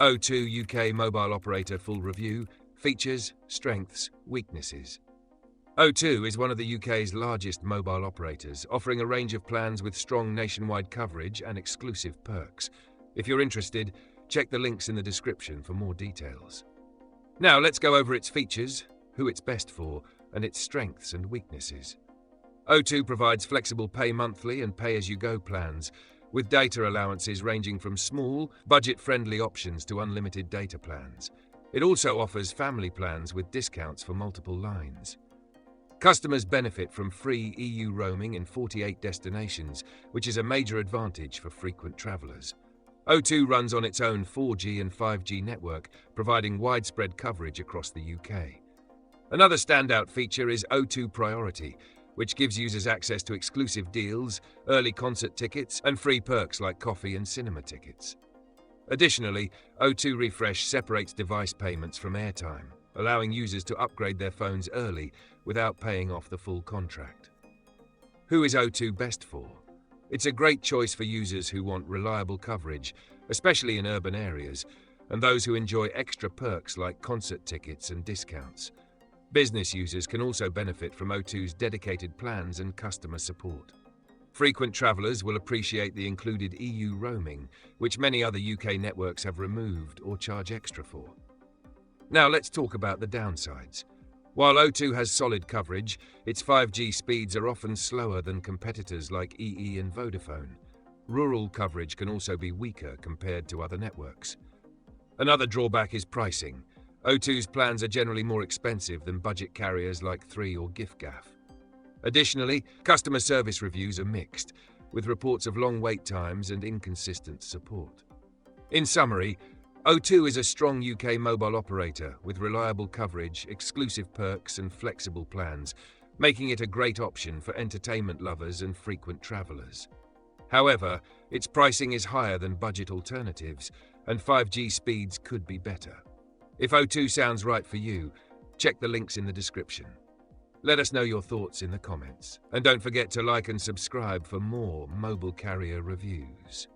O2 UK mobile operator full review, features, strengths, weaknesses. O2 is one of the UK's largest mobile operators, offering a range of plans with strong nationwide coverage and exclusive perks. If you're interested, check the links in the description for more details. Now let's go over its features, who it's best for, and its strengths and weaknesses. O2 provides flexible pay monthly and pay-as-you-go plans, with data allowances ranging from small, budget-friendly options to unlimited data plans. It also offers family plans with discounts for multiple lines. Customers benefit from free EU roaming in 48 destinations, which is a major advantage for frequent travellers. O2 runs on its own 4G and 5G network, providing widespread coverage across the UK. Another standout feature is O2 Priority, which gives users access to exclusive deals, early concert tickets, and free perks like coffee and cinema tickets. Additionally, O2 Refresh separates device payments from airtime, allowing users to upgrade their phones early without paying off the full contract. Who is O2 best for? It's a great choice for users who want reliable coverage, especially in urban areas, and those who enjoy extra perks like concert tickets and discounts. Business users can also benefit from O2's dedicated plans and customer support. Frequent travellers will appreciate the included EU roaming, which many other UK networks have removed or charge extra for. Now let's talk about the downsides. While O2 has solid coverage, its 5G speeds are often slower than competitors like EE and Vodafone. Rural coverage can also be weaker compared to other networks. Another drawback is pricing. O2's plans are generally more expensive than budget carriers like 3 or giffgaff. Additionally, customer service reviews are mixed, with reports of long wait times and inconsistent support. In summary, O2 is a strong UK mobile operator with reliable coverage, exclusive perks, and flexible plans, making it a great option for entertainment lovers and frequent travellers. However, its pricing is higher than budget alternatives, and 5G speeds could be better. If O2 sounds right for you, check the links in the description. Let us know your thoughts in the comments, and don't forget to like and subscribe for more mobile carrier reviews.